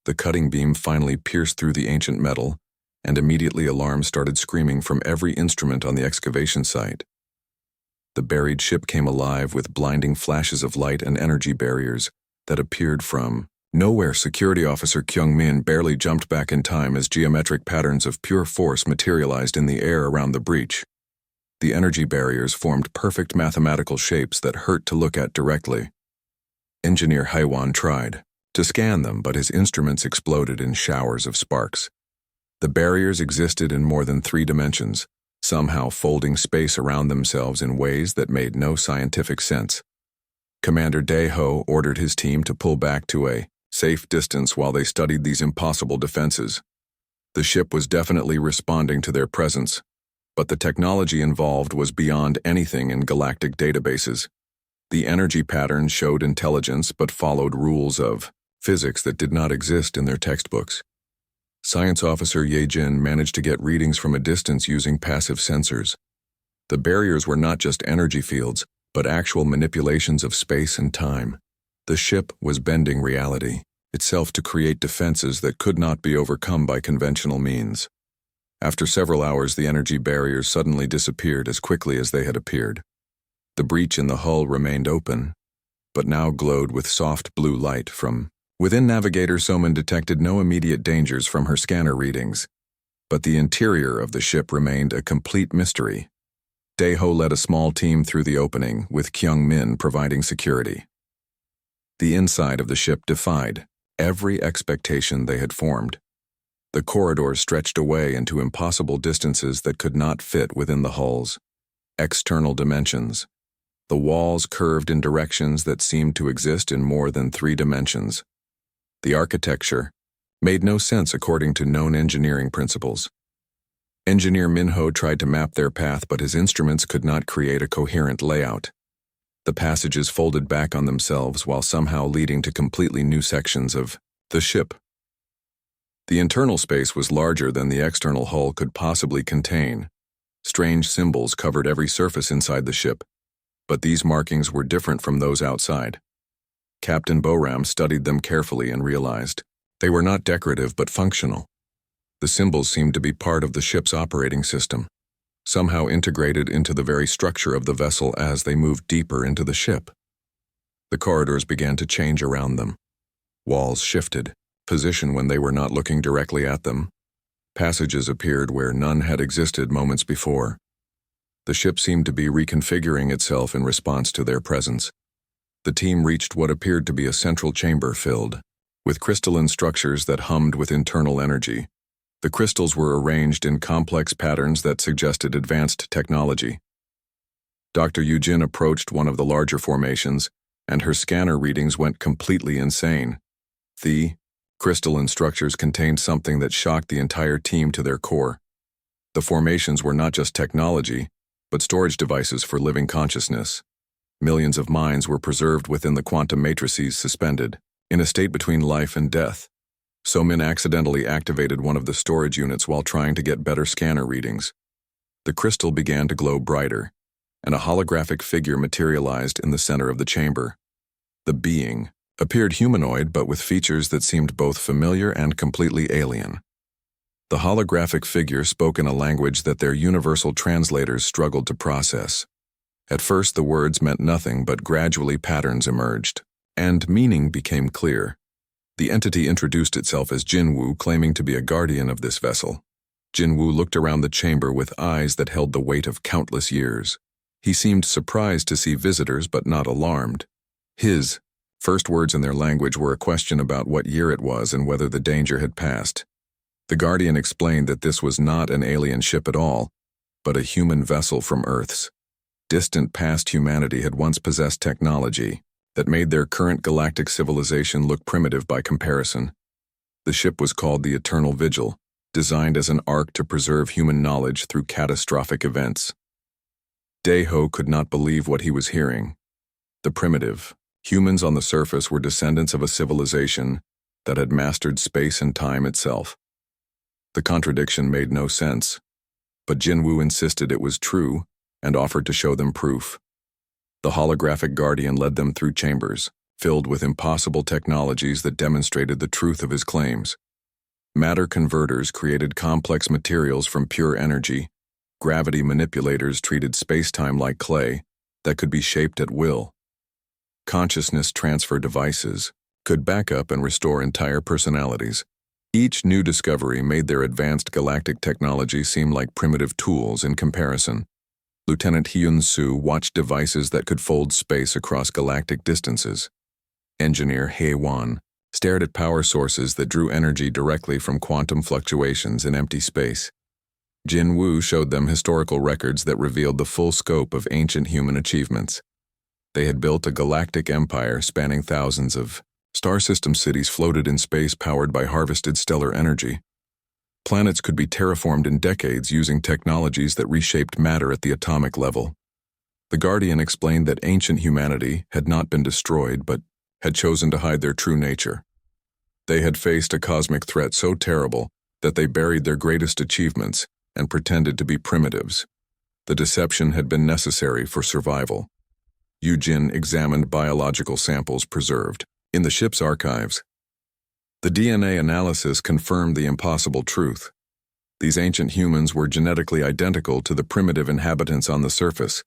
The cutting beam finally pierced through the ancient metal, and immediately alarms started screaming from every instrument on the excavation site. The buried ship came alive with blinding flashes of light and energy barriers that appeared from nowhere. Security Officer Kyung-min barely jumped back in time as geometric patterns of pure force materialized in the air around the breach. The energy barriers formed perfect mathematical shapes that hurt to look at directly. Engineer Haiwan tried to scan them, but his instruments exploded in showers of sparks. The barriers existed in more than 3 dimensions, somehow folding space around themselves in ways that made no scientific sense. Commander Dae-ho ordered his team to pull back to a safe distance while they studied these impossible defenses. The ship was definitely responding to their presence, but the technology involved was beyond anything in galactic databases. The energy patterns showed intelligence but followed rules of physics that did not exist in their textbooks. Science Officer Ye-jin managed to get readings from a distance using passive sensors. The barriers were not just energy fields, but actual manipulations of space and time. The ship was bending reality itself to create defenses that could not be overcome by conventional means. After several hours, the energy barriers suddenly disappeared as quickly as they had appeared. The breach in the hull remained open, but now glowed with soft blue light from within. Navigator Soman detected no immediate dangers from her scanner readings, but the interior of the ship remained a complete mystery. Dae-ho led a small team through the opening, with Kyung-min providing security. The inside of the ship defied every expectation they had formed. The corridors stretched away into impossible distances that could not fit within the hull's external dimensions. The walls curved in directions that seemed to exist in more than 3 dimensions. The architecture made no sense according to known engineering principles. Engineer Minho tried to map their path, but his instruments could not create a coherent layout. The passages folded back on themselves while somehow leading to completely new sections of the ship. The internal space was larger than the external hull could possibly contain. Strange symbols covered every surface inside the ship, but these markings were different from those outside. Captain Boram studied them carefully and realized they were not decorative but functional. The symbols seemed to be part of the ship's operating system, somehow integrated into the very structure of the vessel as they moved deeper into the ship. The corridors began to change around them. Walls shifted position when they were not looking directly at them. Passages appeared where none had existed moments before. The ship seemed to be reconfiguring itself in response to their presence. The team reached what appeared to be a central chamber filled with crystalline structures that hummed with internal energy. The crystals were arranged in complex patterns that suggested advanced technology. Dr. Yujin approached one of the larger formations, and her scanner readings went completely insane. The crystalline structures contained something that shocked the entire team to their core. The formations were not just technology, but storage devices for living consciousness. Millions of minds were preserved within the quantum matrices, suspended in a state between life and death. Somin accidentally activated one of the storage units while trying to get better scanner readings. The crystal began to glow brighter, and a holographic figure materialized in the center of the chamber. The being appeared humanoid, but with features that seemed both familiar and completely alien. The holographic figure spoke in a language that their universal translators struggled to process. At first, the words meant nothing, but gradually patterns emerged, and meaning became clear. The entity introduced itself as Jinwoo, claiming to be a guardian of this vessel. Jinwoo looked around the chamber with eyes that held the weight of countless years. He seemed surprised to see visitors, but not alarmed. His first words in their language were a question about what year it was and whether the danger had passed. The guardian explained that this was not an alien ship at all, but a human vessel from Earth's distant past. Humanity had once possessed technology that made their current galactic civilization look primitive by comparison. The ship was called the Eternal Vigil, designed as an ark to preserve human knowledge through catastrophic events. Dae-ho could not believe what he was hearing. The primitive humans on the surface were descendants of a civilization that had mastered space and time itself. The contradiction made no sense, but Jinwoo insisted it was true and offered to show them proof. The holographic guardian led them through chambers, filled with impossible technologies that demonstrated the truth of his claims. Matter converters created complex materials from pure energy. Gravity manipulators treated space-time like clay that could be shaped at will. Consciousness transfer devices could back up and restore entire personalities. Each new discovery made their advanced galactic technology seem like primitive tools in comparison. Lieutenant Hyun-soo watched devices that could fold space across galactic distances. Engineer Hae-won stared at power sources that drew energy directly from quantum fluctuations in empty space. Jin-woo showed them historical records that revealed the full scope of ancient human achievements. They had built a galactic empire spanning thousands of star system cities floated in space powered by harvested stellar energy. Planets could be terraformed in decades using technologies that reshaped matter at the atomic level. The Guardian explained that ancient humanity had not been destroyed but had chosen to hide their true nature. They had faced a cosmic threat so terrible that they buried their greatest achievements and pretended to be primitives. The deception had been necessary for survival. Yujin examined biological samples preserved in the ship's archives. The DNA analysis confirmed the impossible truth. These ancient humans were genetically identical to the primitive inhabitants on the surface.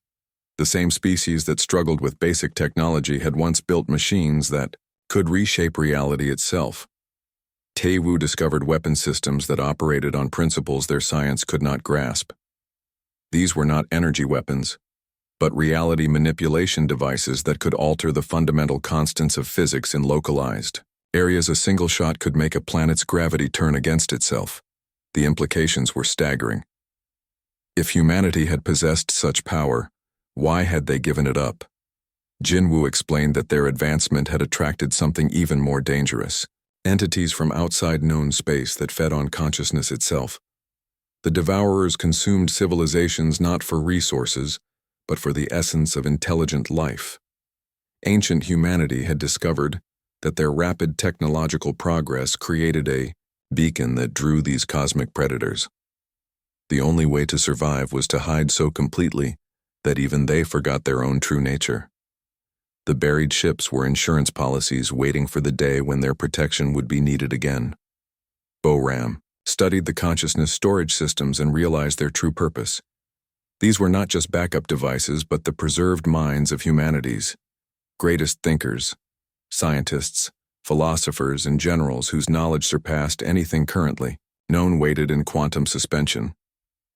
The same species that struggled with basic technology had once built machines that could reshape reality itself. Tae-woo discovered weapon systems that operated on principles their science could not grasp. These were not energy weapons, but reality manipulation devices that could alter the fundamental constants of physics in localized areas. A single shot could make a planet's gravity turn against itself. The implications were staggering. If humanity had possessed such power, why had they given it up? Jin-woo explained that their advancement had attracted something even more dangerous. Entities from outside known space that fed on consciousness itself. The Devourers consumed civilizations not for resources, but for the essence of intelligent life. Ancient humanity had discovered that their rapid technological progress created a beacon that drew these cosmic predators. The only way to survive was to hide so completely that even they forgot their own true nature. The buried ships were insurance policies waiting for the day when their protection would be needed again. Bo-Ram studied the consciousness storage systems and realized their true purpose. These were not just backup devices, but the preserved minds of humanity's greatest thinkers, scientists, philosophers, and generals whose knowledge surpassed anything currently known. Waited in quantum suspension.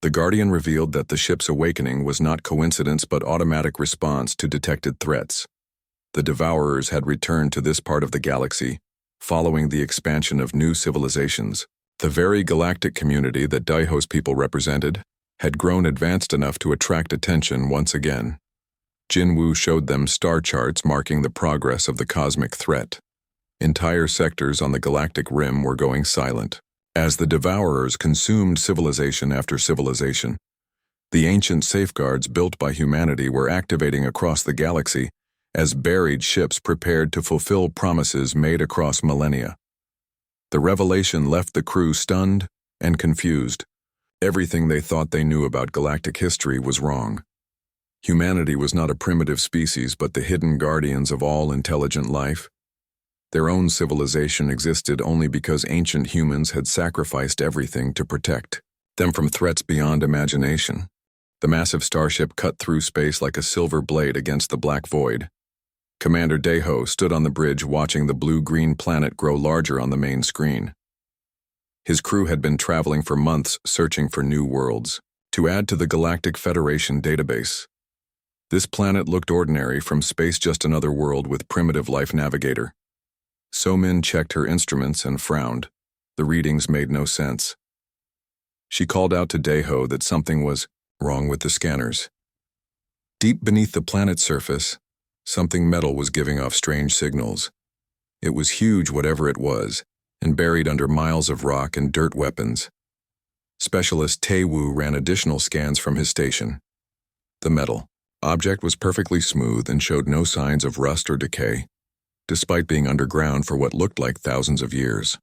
The Guardian revealed that the ship's awakening was not coincidence but automatic response to detected threats. The Devourers had returned to this part of the galaxy, following the expansion of new civilizations. The very galactic community that Daiho's people represented had grown advanced enough to attract attention once again. Jin-woo showed them star charts marking the progress of the cosmic threat. Entire sectors on the galactic rim were going silent, as the Devourers consumed civilization after civilization. The ancient safeguards built by humanity were activating across the galaxy as buried ships prepared to fulfill promises made across millennia. The revelation left the crew stunned and confused. Everything they thought they knew about galactic history was wrong. Humanity was not a primitive species but the hidden guardians of all intelligent life. Their own civilization existed only because ancient humans had sacrificed everything to protect them from threats beyond imagination. The massive starship cut through space like a silver blade against the black void. Commander Daeho stood on the bridge watching the blue-green planet grow larger on the main screen. His crew had been traveling for months searching for new worlds to add to the Galactic Federation database. This planet looked ordinary from space, just another world with primitive life navigator. So-min checked her instruments and frowned. The readings made no sense. She called out to Daeho that something was wrong with the scanners. Deep beneath the planet's surface, something metal was giving off strange signals. It was huge, whatever it was, and buried under miles of rock and dirt weapons. Specialist Tae-woo ran additional scans from his station. The metal object was perfectly smooth and showed no signs of rust or decay, despite being underground for what looked like thousands of years.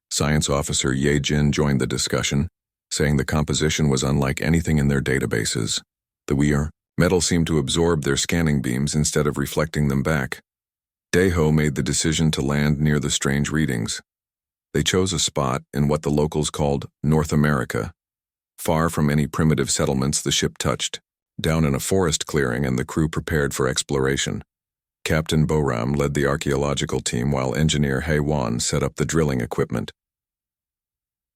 Science Officer Ye-jin joined the discussion, saying the composition was unlike anything in their databases. The metal seemed to absorb their scanning beams instead of reflecting them back. Daeho made the decision to land near the strange readings. They chose a spot in what the locals called North America, far from any primitive settlements the ship touched, down in a forest clearing, and the crew prepared for exploration. Captain Boram led the archaeological team while engineer Haewon set up the drilling equipment.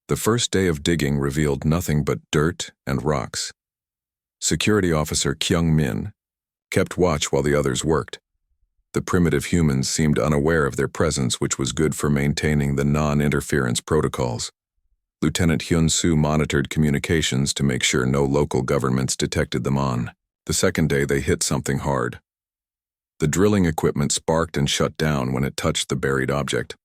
The first day of digging revealed nothing but dirt and rocks. Security officer Kyung Min kept watch while the others worked. The primitive humans seemed unaware of their presence, which was good for maintaining the non-interference protocols. Lieutenant Hyun-soo monitored communications to make sure no local governments detected them on. The second day they hit something hard. The drilling equipment sparked and shut down when it touched the buried object.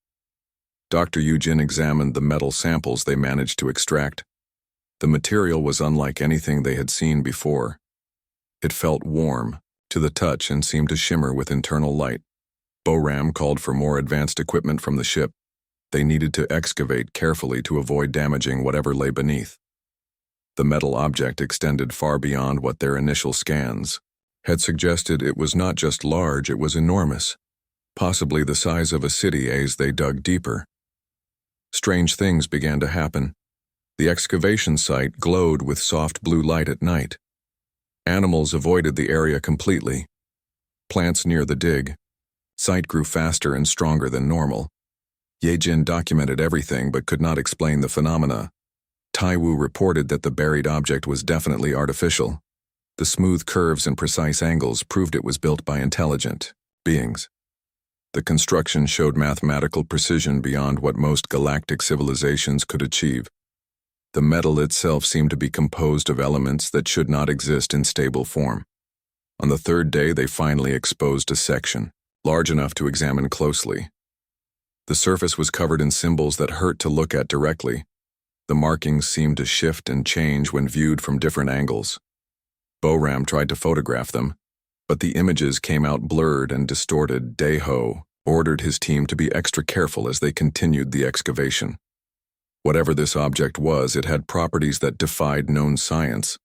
Dr. Yujin examined the metal samples they managed to extract. The material was unlike anything they had seen before. It felt warm to the touch and seemed to shimmer with internal light. Boram called for more advanced equipment from the ship. They needed to excavate carefully to avoid damaging whatever lay beneath. The metal object extended far beyond what their initial scans had suggested. It was not just large, it was enormous, possibly the size of a city as they dug deeper. Strange things began to happen. The excavation site glowed with soft blue light at night. Animals avoided the area completely. Plants near the dig site grew faster and stronger than normal. Yejin documented everything but could not explain the phenomena. Taiwu reported that the buried object was definitely artificial. The smooth curves and precise angles proved it was built by intelligent beings. The construction showed mathematical precision beyond what most galactic civilizations could achieve. The metal itself seemed to be composed of elements that should not exist in stable form. On the third day, they finally exposed a section, large enough to examine closely. The surface was covered in symbols that hurt to look at directly. The markings seemed to shift and change when viewed from different angles. Boram tried to photograph them, but the images came out blurred and distorted. Daeho ordered his team to be extra careful as they continued the excavation. Whatever this object was, it had properties that defied known science.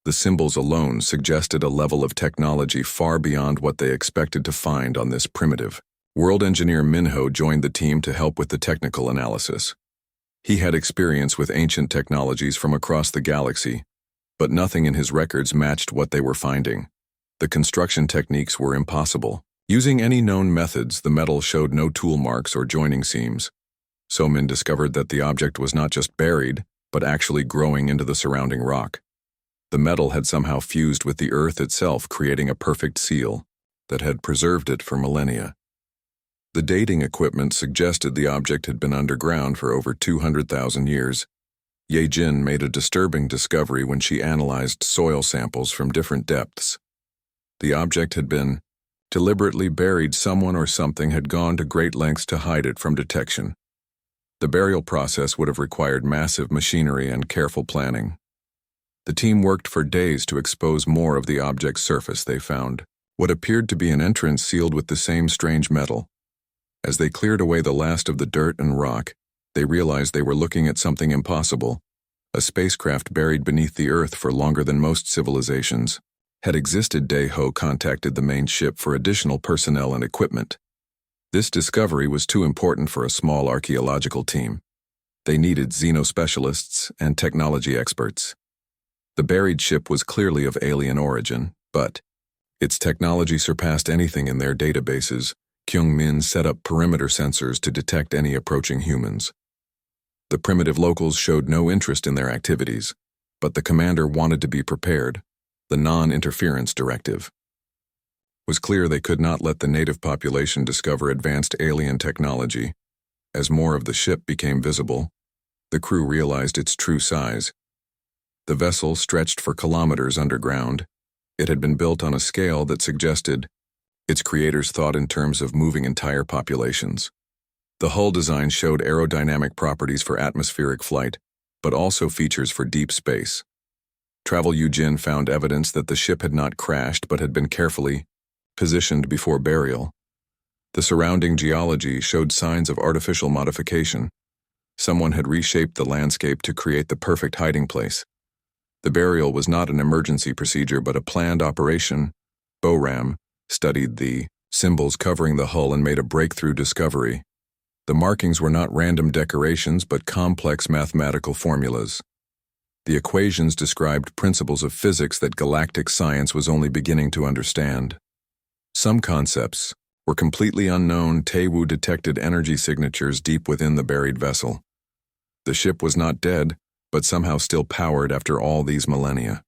The symbols alone suggested a level of technology far beyond what they expected to find on this primitive. World engineer Minho joined the team to help with the technical analysis. He had experience with ancient technologies from across the galaxy, but nothing in his records matched what they were finding. The construction techniques were impossible. Using any known methods, the metal showed no tool marks or joining seams. Somin discovered that the object was not just buried, but actually growing into the surrounding rock. The metal had somehow fused with the earth itself, creating a perfect seal that had preserved it for millennia. The dating equipment suggested the object had been underground for over 200,000 years. Yejin made a disturbing discovery when she analyzed soil samples from different depths. The object had been deliberately buried. Someone or something had gone to great lengths to hide it from detection. The burial process would have required massive machinery and careful planning. The team worked for days to expose more of the object's surface. They found what appeared to be an entrance sealed with the same strange metal. As they cleared away the last of the dirt and rock, they realized they were looking at something impossible. A spacecraft buried beneath the Earth for longer than most civilizations had existed. Daeho contacted the main ship for additional personnel and equipment. This discovery was too important for a small archaeological team. They needed xenospecialists and technology experts. The buried ship was clearly of alien origin, but its technology surpassed anything in their databases. Kyung-min set up perimeter sensors to detect any approaching humans. The primitive locals showed no interest in their activities, but the commander wanted to be prepared. The non-interference directive was clear. They could not let the native population discover advanced alien technology. As more of the ship became visible, the crew realized its true size. The vessel stretched for kilometers underground. It had been built on a scale that suggested its creators thought in terms of moving entire populations. The hull design showed aerodynamic properties for atmospheric flight, but also features for deep space. Travel Yujin found evidence that the ship had not crashed but had been carefully positioned before burial. The surrounding geology showed signs of artificial modification. Someone had reshaped the landscape to create the perfect hiding place. The burial was not an emergency procedure but a planned operation. Boram studied the symbols covering the hull, and made a breakthrough discovery. The markings were not random decorations but complex mathematical formulas. The equations described principles of physics that galactic science was only beginning to understand. Some concepts were completely unknown. Taewoo detected energy signatures deep within the buried vessel. The ship was not dead, but somehow still powered after all these millennia.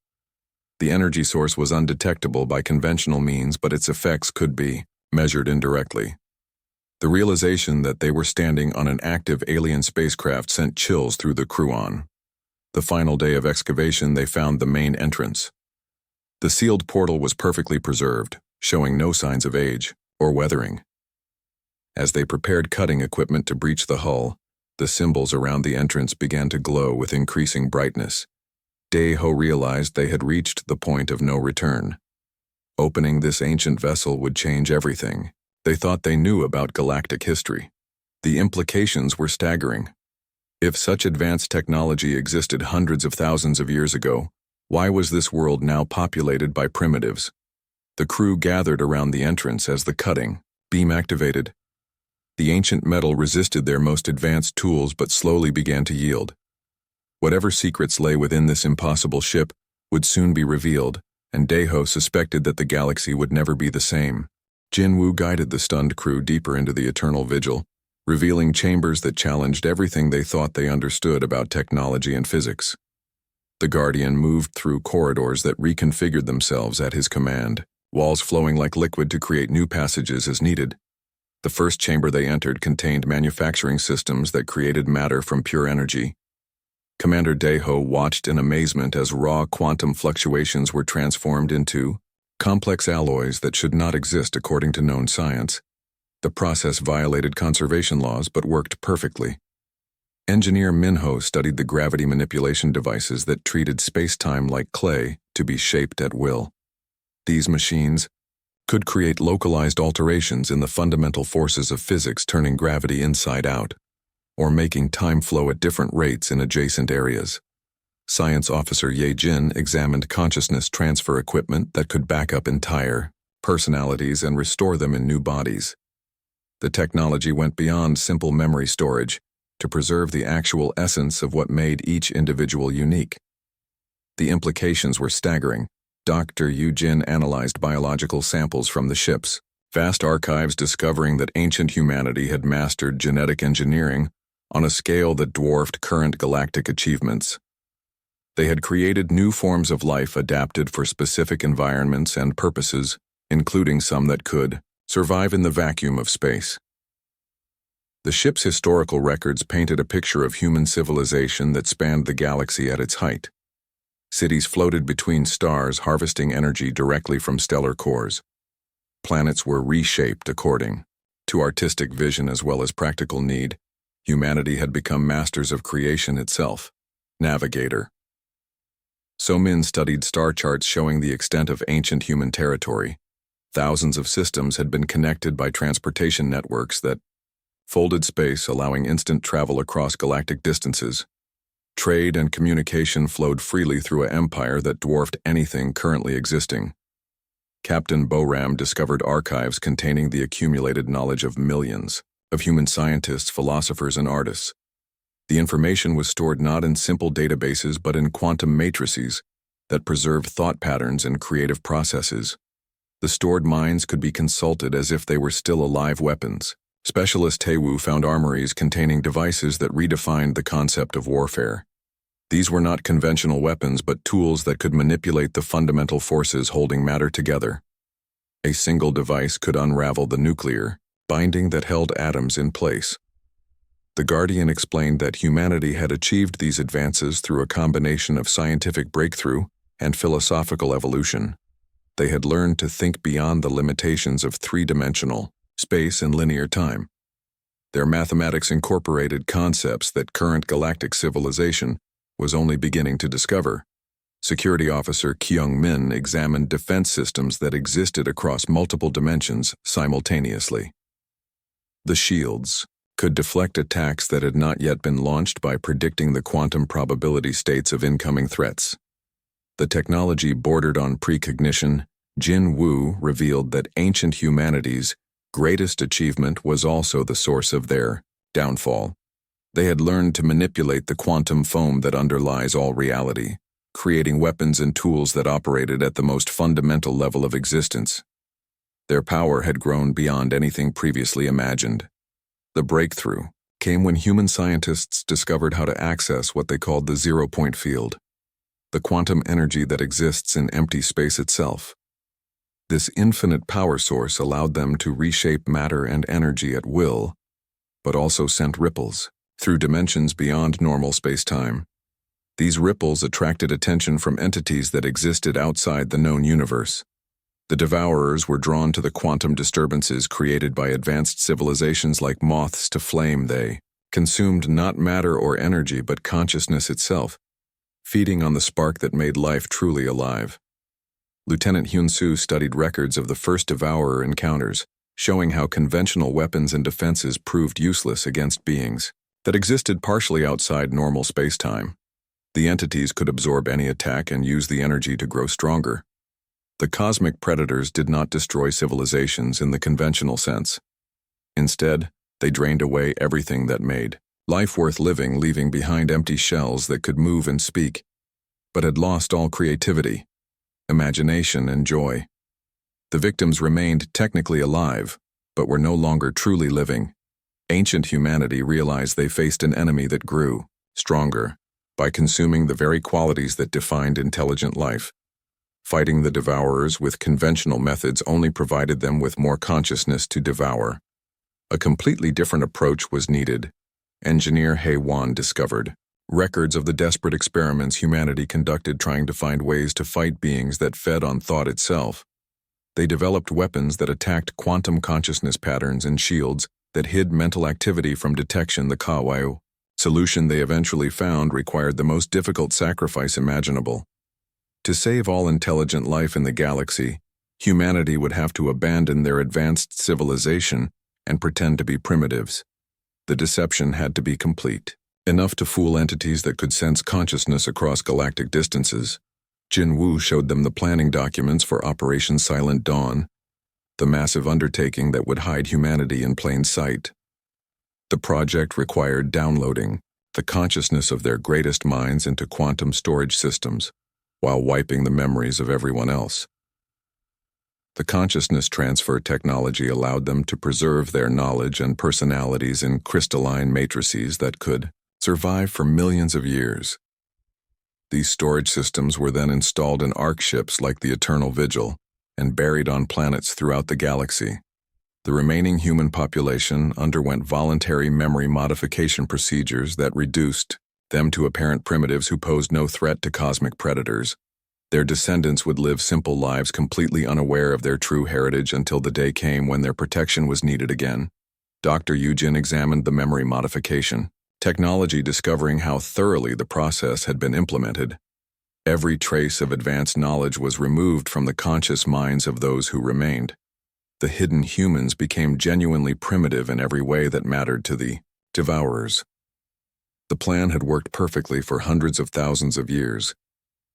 The energy source was undetectable by conventional means, but its effects could be measured indirectly. The realization that they were standing on an active alien spacecraft sent chills through the crew. On the final day of excavation, they found the main entrance. The sealed portal was perfectly preserved, showing no signs of age or weathering. As they prepared cutting equipment to breach the hull, the symbols around the entrance began to glow with increasing brightness. Dae-ho realized they had reached the point of no return. Opening this ancient vessel would change everything. They thought they knew about galactic history. The implications were staggering. If such advanced technology existed hundreds of thousands of years ago, why was this world now populated by primitives? The crew gathered around the entrance as the cutting beam activated. The ancient metal resisted their most advanced tools but slowly began to yield. Whatever secrets lay within this impossible ship would soon be revealed, and Dae-ho suspected that the galaxy would never be the same. Jin-woo guided the stunned crew deeper into the eternal vigil, revealing chambers that challenged everything they thought they understood about technology and physics. The Guardian moved through corridors that reconfigured themselves at his command, walls flowing like liquid to create new passages as needed. The first chamber they entered contained manufacturing systems that created matter from pure energy. Commander Dae-ho watched in amazement as raw quantum fluctuations were transformed into complex alloys that should not exist according to known science. The process violated conservation laws but worked perfectly. Engineer Minho studied the gravity manipulation devices that treated space-time like clay to be shaped at will. These machines could create localized alterations in the fundamental forces of physics, turning gravity inside out, or making time flow at different rates in adjacent areas. Science Officer Ye Jin examined consciousness transfer equipment that could back up entire personalities and restore them in new bodies. The technology went beyond simple memory storage to preserve the actual essence of what made each individual unique. The implications were staggering. Dr. Yu Jin analyzed biological samples from the ship's vast archives, discovering that ancient humanity had mastered genetic engineering on a scale that dwarfed current galactic achievements. They had created new forms of life adapted for specific environments and purposes, including some that could survive in the vacuum of space. The ship's historical records painted a picture of human civilization that spanned the galaxy at its height. Cities floated between stars, harvesting energy directly from stellar cores. Planets were reshaped according to artistic vision as well as practical need. Humanity had become masters of creation itself. Navigator. So-min studied star charts showing the extent of ancient human territory. Thousands of systems had been connected by transportation networks that folded space, allowing instant travel across galactic distances. Trade and communication flowed freely through an empire that dwarfed anything currently existing. Captain Boram discovered archives containing the accumulated knowledge of millions of human scientists, philosophers, and artists. The information was stored not in simple databases but in quantum matrices that preserved thought patterns and creative processes. The stored minds could be consulted as if they were still alive weapons. Specialist Taewoo found armories containing devices that redefined the concept of warfare. These were not conventional weapons but tools that could manipulate the fundamental forces holding matter together. A single device could unravel the nuclear binding that held atoms in place. The Guardian explained that humanity had achieved these advances through a combination of scientific breakthrough and philosophical evolution. They had learned to think beyond the limitations of three-dimensional space and linear time. Their mathematics incorporated concepts that current galactic civilization was only beginning to discover. Security Officer Kyung-min examined defense systems that existed across multiple dimensions simultaneously. The shields could deflect attacks that had not yet been launched by predicting the quantum probability states of incoming threats. The technology bordered on precognition, Jin Wu revealed that ancient humanity's greatest achievement was also the source of their downfall. They had learned to manipulate the quantum foam that underlies all reality, creating weapons and tools that operated at the most fundamental level of existence. Their power had grown beyond anything previously imagined. The breakthrough came when human scientists discovered how to access what they called the zero-point field, the quantum energy that exists in empty space itself. This infinite power source allowed them to reshape matter and energy at will, but also sent ripples through dimensions beyond normal space-time. These ripples attracted attention from entities that existed outside the known universe. The Devourers were drawn to the quantum disturbances created by advanced civilizations like moths to flame. They consumed not matter or energy but consciousness itself, feeding on the spark that made life truly alive. Lieutenant Hyun-soo studied records of the first Devourer encounters, showing how conventional weapons and defenses proved useless against beings that existed partially outside normal space-time. The entities could absorb any attack and use the energy to grow stronger. The cosmic predators did not destroy civilizations in the conventional sense. Instead, they drained away everything that made life worth living, leaving behind empty shells that could move and speak, but had lost all creativity, imagination, and joy. The victims remained technically alive, but were no longer truly living. Ancient humanity realized they faced an enemy that grew stronger by consuming the very qualities that defined intelligent life. Fighting the Devourers with conventional methods only provided them with more consciousness to devour. A completely different approach was needed. Engineer Hae-won discovered records of the desperate experiments humanity conducted trying to find ways to fight beings that fed on thought itself. They developed weapons that attacked quantum consciousness patterns and shields that hid mental activity from detection. The Kawaiu solution they eventually found required the most difficult sacrifice imaginable. To save all intelligent life in the galaxy, humanity would have to abandon their advanced civilization and pretend to be primitives. The deception had to be complete, enough to fool entities that could sense consciousness across galactic distances. Jin Wu showed them the planning documents for Operation Silent Dawn, the massive undertaking that would hide humanity in plain sight. The project required downloading the consciousness of their greatest minds into quantum storage systems, while wiping the memories of everyone else. The consciousness transfer technology allowed them to preserve their knowledge and personalities in crystalline matrices that could survive for millions of years. These storage systems were then installed in Arc ships like the Eternal Vigil and buried on planets throughout the galaxy. The remaining human population underwent voluntary memory modification procedures that reduced them to apparent primitives who posed no threat to cosmic predators. Their descendants would live simple lives completely unaware of their true heritage until the day came when their protection was needed again. Dr. Yujin examined the memory modification technology, discovering how thoroughly the process had been implemented. Every trace of advanced knowledge was removed from the conscious minds of those who remained. The hidden humans became genuinely primitive in every way that mattered to the Devourers. The plan had worked perfectly for hundreds of thousands of years.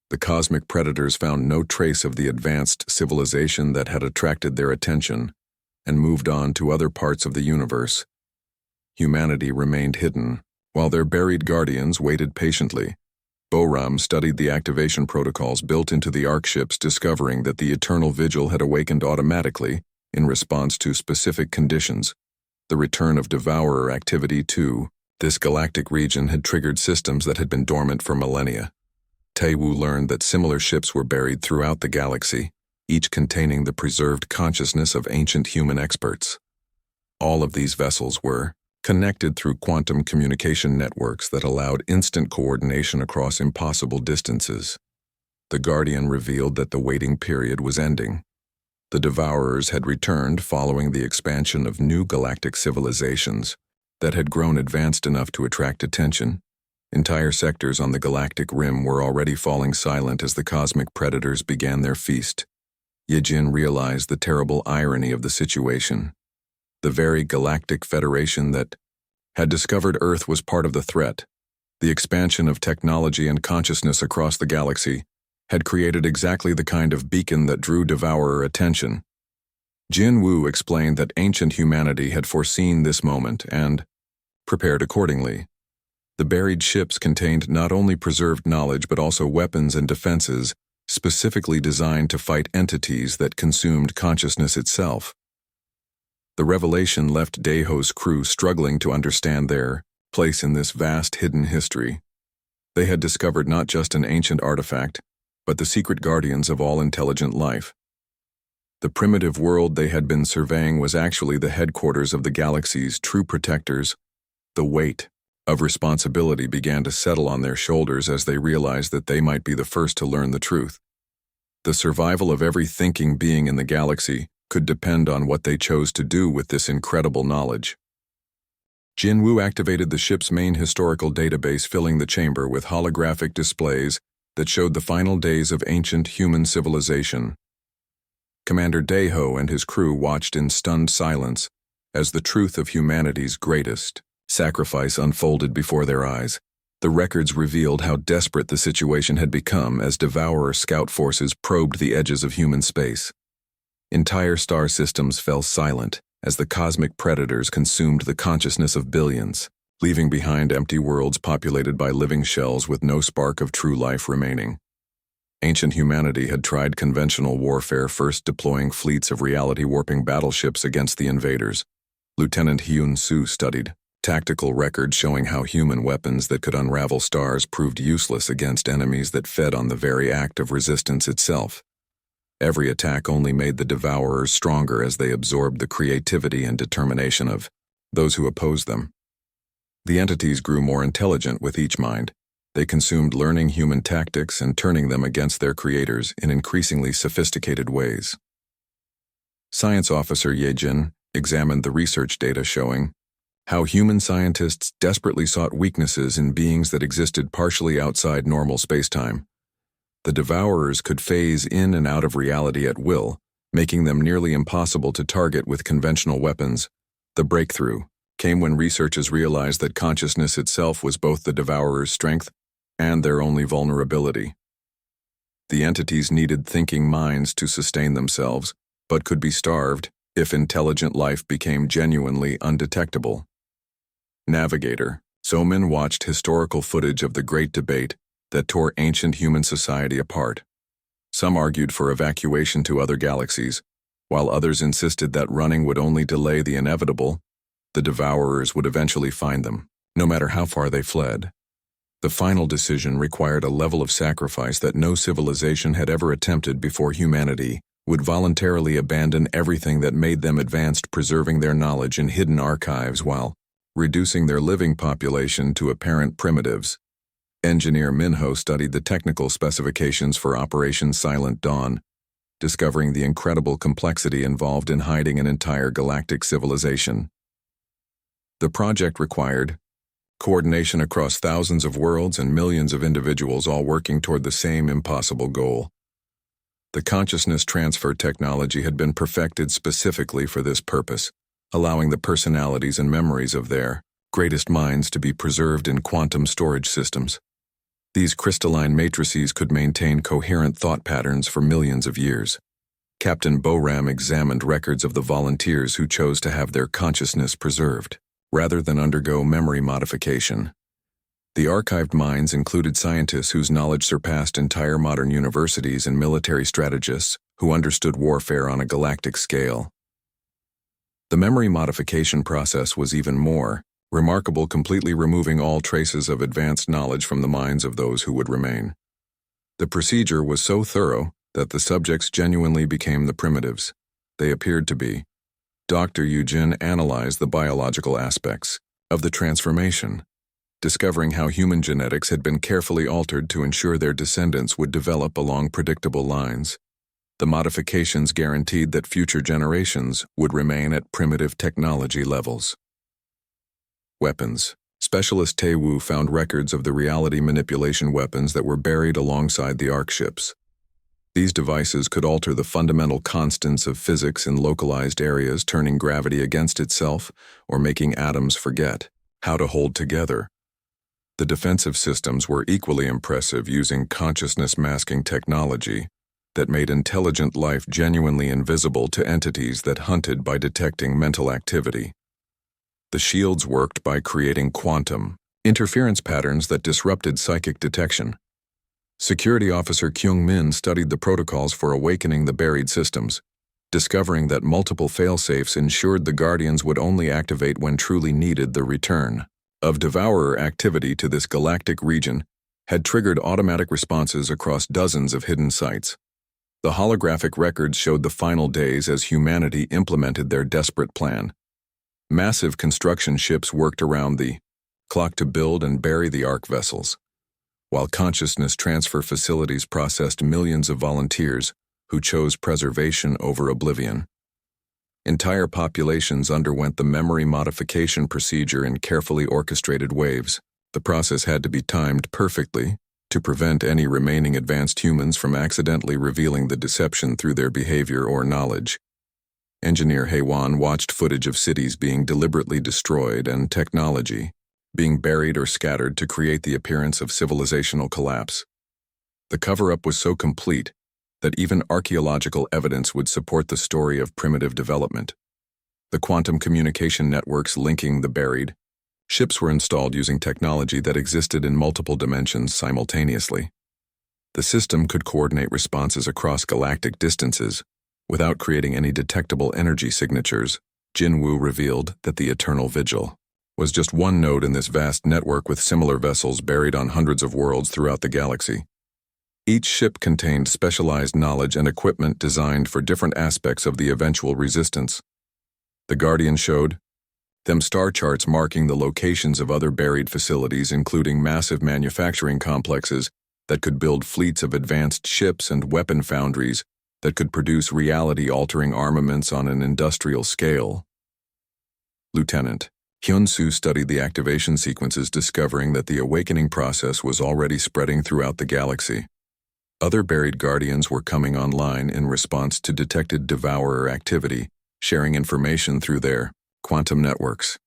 The cosmic predators found no trace of the advanced civilization that had attracted their attention and moved on to other parts of the universe. Humanity remained hidden, while their buried guardians waited patiently. Boram studied the activation protocols built into the Arc ships, discovering that the Eternal Vigil had awakened automatically in response to specific conditions. The return of Devourer activity to this galactic region had triggered systems that had been dormant for millennia. Tae-woo learned that similar ships were buried throughout the galaxy, each containing the preserved consciousness of ancient human experts. All of these vessels were connected through quantum communication networks that allowed instant coordination across impossible distances. The Guardian revealed that the waiting period was ending. The Devourers had returned following the expansion of new galactic civilizations that had grown advanced enough to attract attention. Entire sectors on the galactic rim were already falling silent as the cosmic predators began their feast. Yejin realized the terrible irony of the situation. The very Galactic Federation that had discovered Earth was part of the threat. The expansion of technology and consciousness across the galaxy had created exactly the kind of beacon that drew devourer attention. Jin Wu explained that ancient humanity had foreseen this moment and prepared accordingly. The buried ships contained not only preserved knowledge but also weapons and defenses specifically designed to fight entities that consumed consciousness itself. The revelation left Daeho's crew struggling to understand their place in this vast hidden history. They had discovered not just an ancient artifact, but the secret guardians of all intelligent life. The primitive world they had been surveying was actually the headquarters of the galaxy's true protectors. The weight of responsibility began to settle on their shoulders as they realized that they might be the first to learn the truth. The survival of every thinking being in the galaxy could depend on what they chose to do with this incredible knowledge. Jin Wu activated the ship's main historical database, filling the chamber with holographic displays that showed the final days of ancient human civilization. Commander Daeho and his crew watched in stunned silence as the truth of humanity's greatest sacrifice unfolded before their eyes. The records revealed how desperate the situation had become as Devourer scout forces probed the edges of human space. Entire star systems fell silent as the cosmic predators consumed the consciousness of billions, leaving behind empty worlds populated by living shells with no spark of true life remaining. Ancient humanity had tried conventional warfare, first deploying fleets of reality-warping battleships against the invaders. Lieutenant Hyun Soo studied tactical records showing how human weapons that could unravel stars proved useless against enemies that fed on the very act of resistance itself. Every attack only made the devourers stronger as they absorbed the creativity and determination of those who opposed them. The entities grew more intelligent with each mind. They consumed learning human tactics and turning them against their creators in increasingly sophisticated ways. Science Officer Yejin examined the research data showing how human scientists desperately sought weaknesses in beings that existed partially outside normal spacetime. The devourers could phase in and out of reality at will, making them nearly impossible to target with conventional weapons. The breakthrough came when researchers realized that consciousness itself was both the devourers' strength and their only vulnerability. The entities needed thinking minds to sustain themselves, but could be starved if intelligent life became genuinely undetectable. Navigator Somin watched historical footage of the Great Debate that tore ancient human society apart. Some argued for evacuation to other galaxies, while others insisted that running would only delay the inevitable. The devourers would eventually find them, no matter how far they fled. The final decision required a level of sacrifice that no civilization had ever attempted before. Humanity would voluntarily abandon everything that made them advanced, preserving their knowledge in hidden archives while reducing their living population to apparent primitives. Engineer Minho studied the technical specifications for Operation Silent Dawn, discovering the incredible complexity involved in hiding an entire galactic civilization. The project required coordination across thousands of worlds and millions of individuals all working toward the same impossible goal. The consciousness transfer technology had been perfected specifically for this purpose, allowing the personalities and memories of their greatest minds to be preserved in quantum storage systems. These crystalline matrices could maintain coherent thought patterns for millions of years. Captain Boram examined records of the volunteers who chose to have their consciousness preserved, rather than undergo memory modification. The archived minds included scientists whose knowledge surpassed entire modern universities and military strategists who understood warfare on a galactic scale. The memory modification process was even more remarkable, completely removing all traces of advanced knowledge from the minds of those who would remain. The procedure was so thorough that the subjects genuinely became the primitives they appeared to be. Dr. Eugene analyzed the biological aspects of the transformation, discovering how human genetics had been carefully altered to ensure their descendants would develop along predictable lines. The modifications guaranteed that future generations would remain at primitive technology levels. Weapons. Specialist Tae-Woo found records of the reality manipulation weapons that were buried alongside the Ark ships. These devices could alter the fundamental constants of physics in localized areas, turning gravity against itself or making atoms forget how to hold together. The defensive systems were equally impressive, using consciousness masking technology that made intelligent life genuinely invisible to entities that hunted by detecting mental activity. The shields worked by creating quantum interference patterns that disrupted psychic detection. Security Officer Kyung-min studied the protocols for awakening the buried systems, discovering that multiple failsafes ensured the Guardians would only activate when truly needed. The return of Devourer activity to this galactic region had triggered automatic responses across dozens of hidden sites. The holographic records showed the final days as humanity implemented their desperate plan. Massive construction ships worked around the clock to build and bury the Ark vessels, while consciousness transfer facilities processed millions of volunteers who chose preservation over oblivion. Entire populations underwent the memory modification procedure in carefully orchestrated waves. The process had to be timed perfectly to prevent any remaining advanced humans from accidentally revealing the deception through their behavior or knowledge. Engineer Haewon watched footage of cities being deliberately destroyed and technology being buried or scattered to create the appearance of civilizational collapse. The cover-up was so complete that even archaeological evidence would support the story of primitive development. The quantum communication networks linking the buried ships were installed using technology that existed in multiple dimensions simultaneously. The system could coordinate responses across galactic distances without creating any detectable energy signatures. Jinwoo revealed that the Eternal Vigil was just one node in this vast network with similar vessels buried on hundreds of worlds throughout the galaxy. Each ship contained specialized knowledge and equipment designed for different aspects of the eventual resistance. The Guardian showed them star charts marking the locations of other buried facilities, including massive manufacturing complexes that could build fleets of advanced ships and weapon foundries that could produce reality-altering armaments on an industrial scale. Lieutenant Hyun-soo studied the activation sequences, discovering that the awakening process was already spreading throughout the galaxy. Other buried Guardians were coming online in response to detected Devourer activity, sharing information through their quantum networks.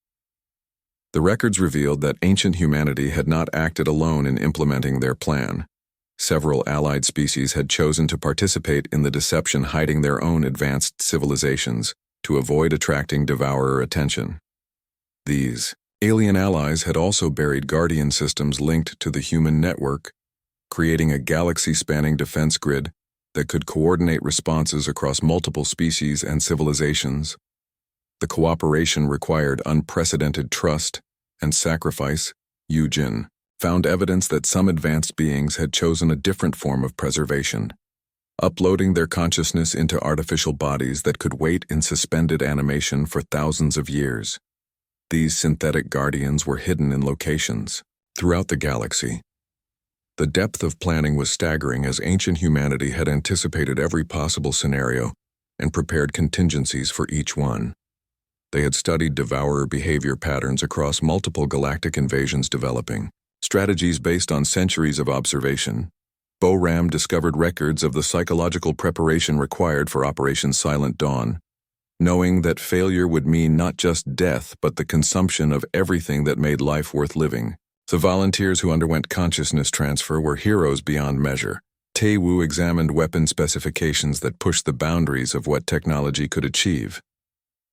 The records revealed that ancient humanity had not acted alone in implementing their plan. Several allied species had chosen to participate in the deception, hiding their own advanced civilizations to avoid attracting Devourer attention. These alien allies had also buried Guardian systems linked to the human network, creating a galaxy-spanning defense grid that could coordinate responses across multiple species and civilizations. The cooperation required unprecedented trust and sacrifice. Yujin found evidence that some advanced beings had chosen a different form of preservation, uploading their consciousness into artificial bodies that could wait in suspended animation for thousands of years. These synthetic Guardians were hidden in locations throughout the galaxy. The depth of planning was staggering, as ancient humanity had anticipated every possible scenario and prepared contingencies for each one. They had studied Devourer behavior patterns across multiple galactic invasions, developing strategies based on centuries of observation. Bo-Ram discovered records of the psychological preparation required for Operation Silent Dawn, knowing that failure would mean not just death but the consumption of everything that made life worth living. The volunteers who underwent consciousness transfer were heroes beyond measure. Tae-woo examined weapon specifications that pushed the boundaries of what technology could achieve.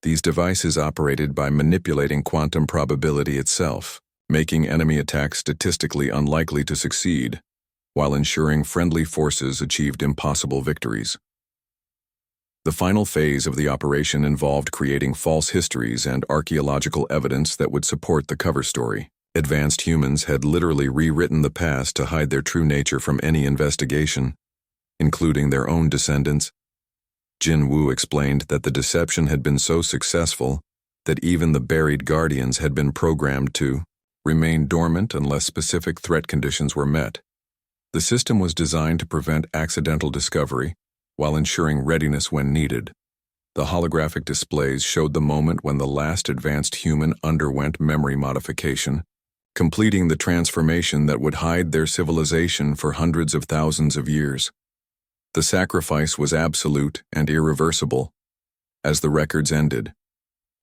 These devices operated by manipulating quantum probability itself, making enemy attacks statistically unlikely to succeed, while ensuring friendly forces achieved impossible victories. The final phase of the operation involved creating false histories and archaeological evidence that would support the cover story. Advanced humans had literally rewritten the past to hide their true nature from any investigation, including their own descendants. Jin-woo explained that the deception had been so successful that even the buried Guardians had been programmed to remain dormant unless specific threat conditions were met. The system was designed to prevent accidental discovery while ensuring readiness when needed. The holographic displays showed the moment when the last advanced human underwent memory modification, completing the transformation that would hide their civilization for hundreds of thousands of years. The sacrifice was absolute and irreversible. As the records ended,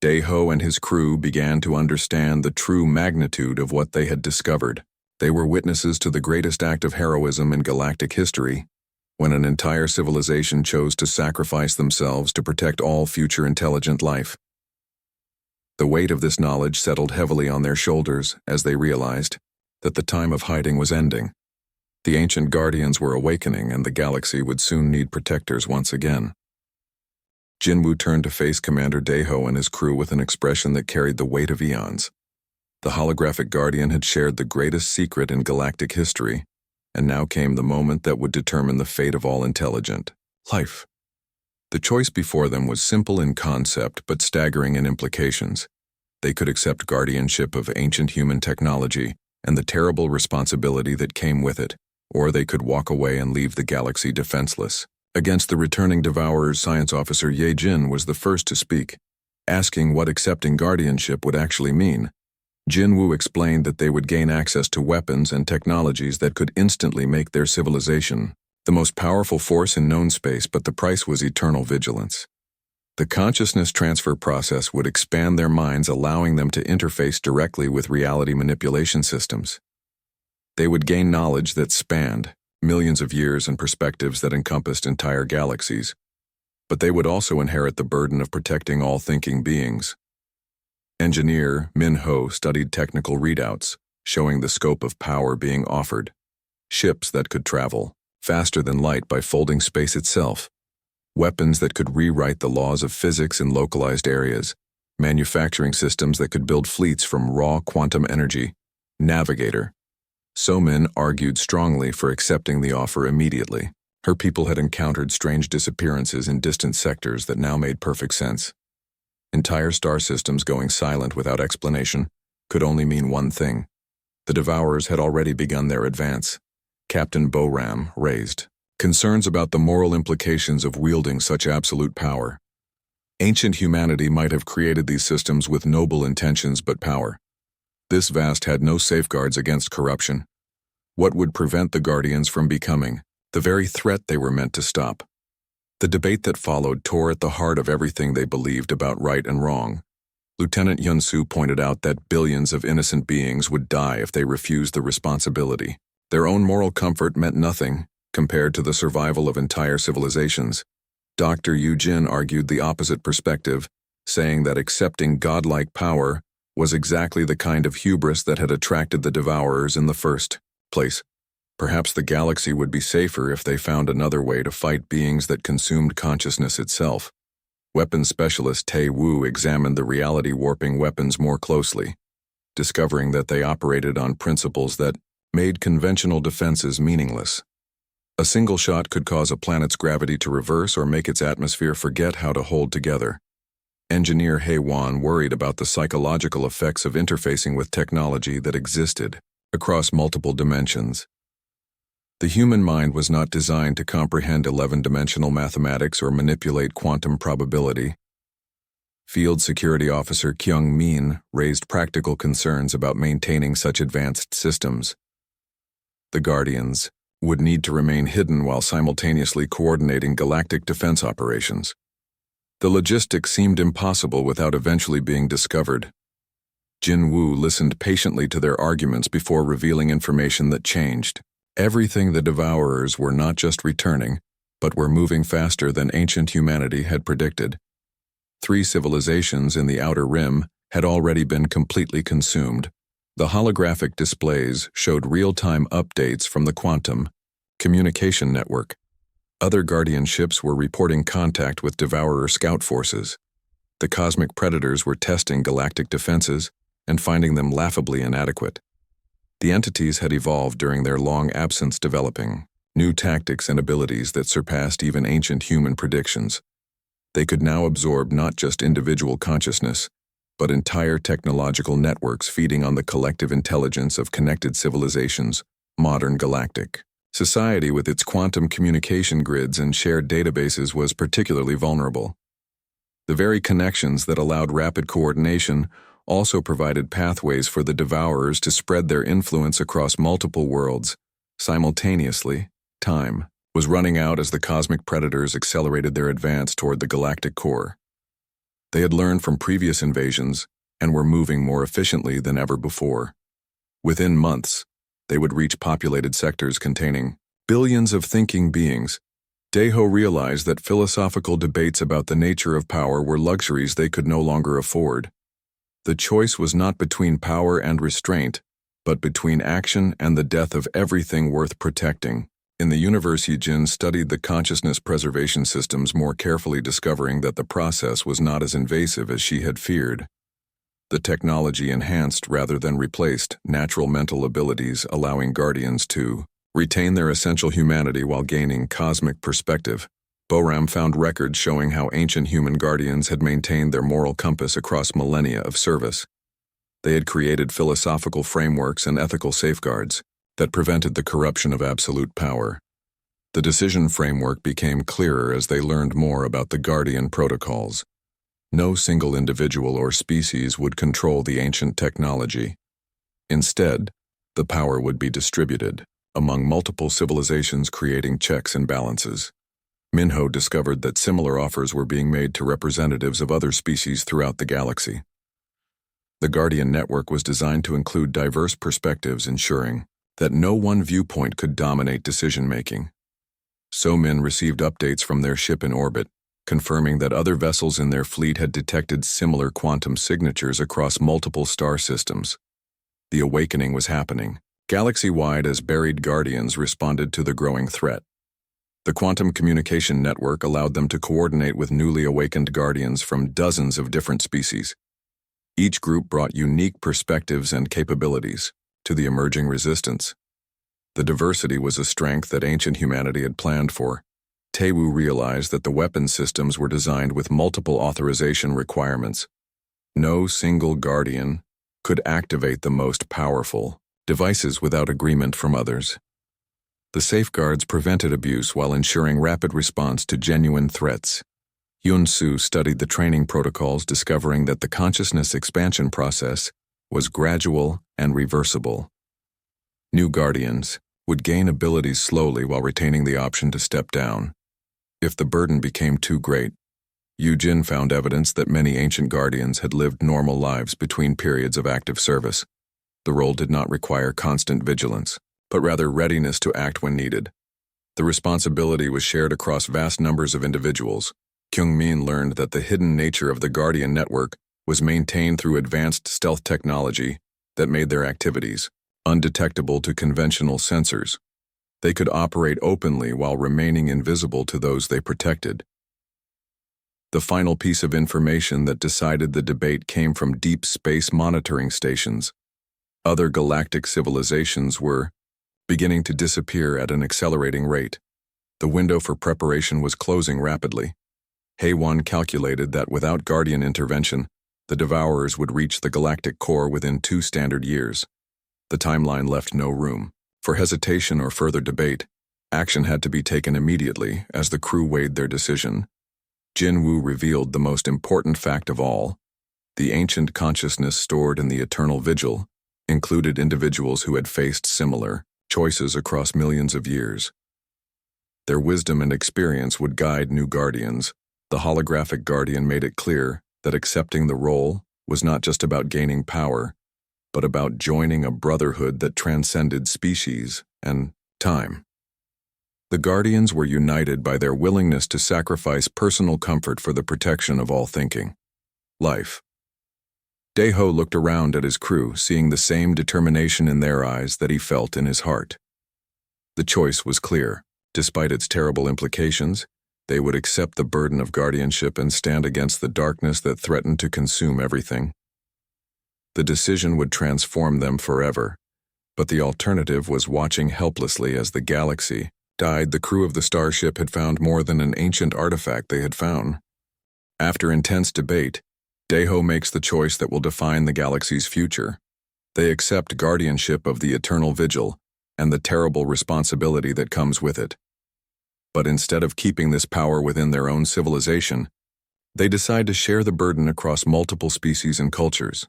Daeho and his crew began to understand the true magnitude of what they had discovered. They were witnesses to the greatest act of heroism in galactic history, when an entire civilization chose to sacrifice themselves to protect all future intelligent life. The weight of this knowledge settled heavily on their shoulders as they realized that the time of hiding was ending. The ancient guardians were awakening, and the galaxy would soon need protectors once again. Jinwoo turned to face Commander Daeho and his crew with an expression that carried the weight of eons. The holographic guardian had shared the greatest secret in galactic history, and now came the moment that would determine the fate of all intelligent life. The choice before them was simple in concept but staggering in implications. They could accept guardianship of ancient human technology and the terrible responsibility that came with it, or they could walk away and leave the galaxy defenseless. Against the returning Devourers, Science Officer Ye Jin was the first to speak, asking what accepting guardianship would actually mean. Jinwoo explained that they would gain access to weapons and technologies that could instantly make their civilization the most powerful force in known space, but the price was eternal vigilance. The consciousness transfer process would expand their minds, allowing them to interface directly with reality manipulation systems. They would gain knowledge that spanned millions of years and perspectives that encompassed entire galaxies, but they would also inherit the burden of protecting all thinking beings. Engineer Min Ho studied technical readouts, showing the scope of power being offered. Ships that could travel faster than light by folding space itself. Weapons that could rewrite the laws of physics in localized areas. Manufacturing systems that could build fleets from raw quantum energy. Navigator. So-Min argued strongly for accepting the offer immediately. Her people had encountered strange disappearances in distant sectors that now made perfect sense. Entire star systems going silent without explanation could only mean one thing. The Devourers had already begun their advance. Captain Boram raised concerns about the moral implications of wielding such absolute power. Ancient humanity might have created these systems with noble intentions, but power. This vast had no safeguards against corruption. What would prevent the Guardians from becoming the very threat they were meant to stop? The debate that followed tore at the heart of everything they believed about right and wrong. Lieutenant Yunsu pointed out that billions of innocent beings would die if they refused the responsibility. Their own moral comfort meant nothing compared to the survival of entire civilizations. Dr. Yu Jin argued the opposite perspective, saying that accepting godlike power was exactly the kind of hubris that had attracted the Devourers in the first place. Perhaps the galaxy would be safer if they found another way to fight beings that consumed consciousness itself. Weapons specialist Tae Wu examined the reality-warping weapons more closely, discovering that they operated on principles that made conventional defenses meaningless. A single shot could cause a planet's gravity to reverse or make its atmosphere forget how to hold together. Engineer Hae Won worried about the psychological effects of interfacing with technology that existed across multiple dimensions. The human mind was not designed to comprehend 11-dimensional mathematics or manipulate quantum probability. Field Security Officer Kyung Min raised practical concerns about maintaining such advanced systems. The Guardians would need to remain hidden while simultaneously coordinating galactic defense operations. The logistics seemed impossible without eventually being discovered. Jinwoo listened patiently to their arguments before revealing information that changed everything. The Devourers were not just returning, but were moving faster than ancient humanity had predicted. 3 civilizations in the Outer Rim had already been completely consumed. The holographic displays showed real-time updates from the quantum communication network. Other Guardian ships were reporting contact with Devourer scout forces. The cosmic predators were testing galactic defenses and finding them laughably inadequate. The entities had evolved during their long absence, developing new tactics and abilities that surpassed even ancient human predictions. They could now absorb not just individual consciousness, but entire technological networks feeding on the collective intelligence of connected civilizations. Modern galactic society with its quantum communication grids and shared databases was particularly vulnerable. The very connections that allowed rapid coordination also provided pathways for the Devourers to spread their influence across multiple worlds. Simultaneously, time was running out as the cosmic predators accelerated their advance toward the galactic core. They had learned from previous invasions and were moving more efficiently than ever before. Within months, they would reach populated sectors containing billions of thinking beings. Daiho realized that philosophical debates about the nature of power were luxuries they could no longer afford. The choice was not between power and restraint, but between action and the death of everything worth protecting. In the universe, Yijin studied the consciousness preservation systems more carefully, discovering that the process was not as invasive as she had feared. The technology enhanced rather than replaced natural mental abilities, allowing guardians to retain their essential humanity while gaining cosmic perspective. Boram found records showing how ancient human guardians had maintained their moral compass across millennia of service. They had created philosophical frameworks and ethical safeguards that prevented the corruption of absolute power. The decision framework became clearer as they learned more about the Guardian protocols. No single individual or species would control the ancient technology. Instead, the power would be distributed among multiple civilizations, creating checks and balances. Minho discovered that similar offers were being made to representatives of other species throughout the galaxy. The Guardian network was designed to include diverse perspectives, ensuring that no one viewpoint could dominate decision-making. So-Min received updates from their ship in orbit, confirming that other vessels in their fleet had detected similar quantum signatures across multiple star systems. The awakening was happening, galaxy-wide, as buried Guardians responded to the growing threat. The quantum communication network allowed them to coordinate with newly awakened Guardians from dozens of different species. Each group brought unique perspectives and capabilities to the emerging resistance. The diversity was a strength that ancient humanity had planned for. Taewu realized that the weapon systems were designed with multiple authorization requirements. No single Guardian could activate the most powerful devices without agreement from others. The safeguards prevented abuse while ensuring rapid response to genuine threats. Yun-Su studied the training protocols, discovering that the consciousness expansion process was gradual and reversible. New Guardians would gain abilities slowly while retaining the option to step down. If the burden became too great, Yujin found evidence that many ancient Guardians had lived normal lives between periods of active service. The role did not require constant vigilance, but rather readiness to act when needed. The responsibility was shared across vast numbers of individuals. Kyung-min learned that the hidden nature of the Guardian network was maintained through advanced stealth technology that made their activities undetectable to conventional sensors. They could operate openly while remaining invisible to those they protected. The final piece of information that decided the debate came from deep space monitoring stations. Other galactic civilizations were beginning to disappear at an accelerating rate. The window for preparation was closing rapidly. Haewon calculated that without Guardian intervention, the Devourers would reach the galactic core within 2 standard years. The timeline left no room for hesitation or further debate. Action had to be taken immediately as the crew weighed their decision. Jin-Woo revealed the most important fact of all. The ancient consciousness stored in the Eternal Vigil included individuals who had faced similar choices across millions of years. Their wisdom and experience would guide new Guardians. The holographic Guardian made it clear that accepting the role was not just about gaining power, but about joining a brotherhood that transcended species and time. The Guardians were united by their willingness to sacrifice personal comfort for the protection of all thinking life. Daeho looked around at his crew, seeing the same determination in their eyes that he felt in his heart. The choice was clear. Despite its terrible implications, they would accept the burden of guardianship and stand against the darkness that threatened to consume everything. The decision would transform them forever, but the alternative was watching helplessly as the galaxy died. The crew of the starship had found more than an ancient artifact they had found. After intense debate, Daeho makes the choice that will define the galaxy's future. They accept guardianship of the Eternal Vigil and the terrible responsibility that comes with it. But instead of keeping this power within their own civilization, they decide to share the burden across multiple species and cultures.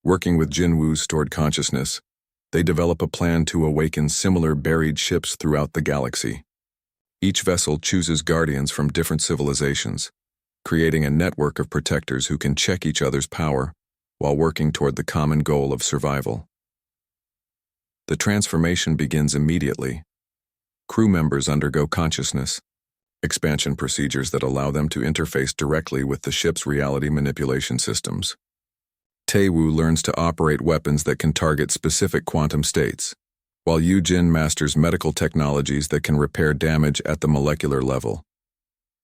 Working with Jin-Woo's stored consciousness, they develop a plan to awaken similar buried ships throughout the galaxy. Each vessel chooses guardians from different civilizations, creating a network of protectors who can check each other's power while working toward the common goal of survival. The transformation begins immediately. Crew members undergo consciousness expansion procedures that allow them to interface directly with the ship's reality manipulation systems. Taewoo learns to operate weapons that can target specific quantum states, while Yujin masters medical technologies that can repair damage at the molecular level.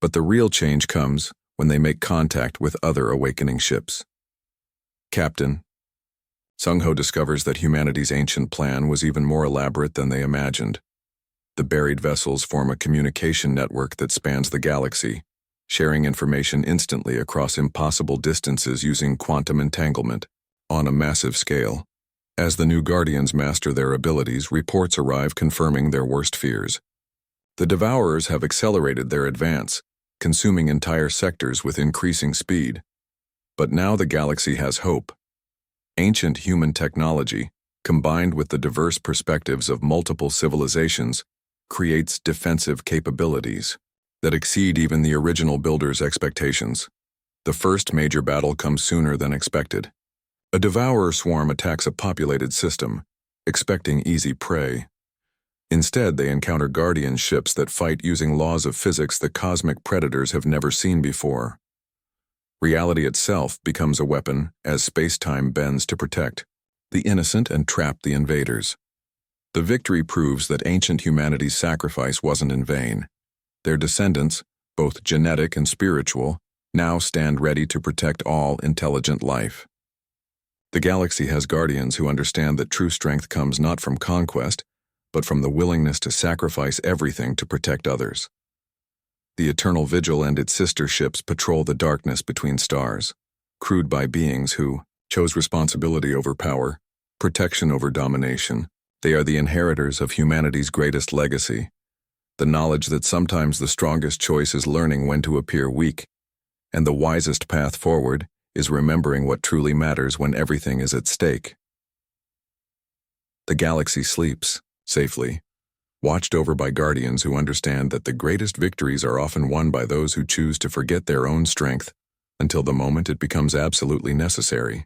But the real change comes when they make contact with other awakening ships. Captain, Sung-ho discovers that humanity's ancient plan was even more elaborate than they imagined. The buried vessels form a communication network that spans the galaxy, sharing information instantly across impossible distances using quantum entanglement on a massive scale. As the new Guardians master their abilities, reports arrive confirming their worst fears. The Devourers have accelerated their advance, consuming entire sectors with increasing speed. But now the galaxy has hope. Ancient human technology, combined with the diverse perspectives of multiple civilizations, creates defensive capabilities that exceed even the original builders' expectations. The first major battle comes sooner than expected. A Devourer swarm attacks a populated system, expecting easy prey. Instead, they encounter Guardian ships that fight using laws of physics the cosmic predators have never seen before. Reality itself becomes a weapon as space-time bends to protect the innocent and trap the invaders. The victory proves that ancient humanity's sacrifice wasn't in vain. Their descendants, both genetic and spiritual, now stand ready to protect all intelligent life. The galaxy has guardians who understand that true strength comes not from conquest, but from the willingness to sacrifice everything to protect others. The Eternal Vigil and its sister ships patrol the darkness between stars, crewed by beings who chose responsibility over power, protection over domination. They are the inheritors of humanity's greatest legacy, the knowledge that sometimes the strongest choice is learning when to appear weak, and the wisest path forward is remembering what truly matters when everything is at stake. The galaxy sleeps, safely, watched over by guardians who understand that the greatest victories are often won by those who choose to forget their own strength until the moment it becomes absolutely necessary.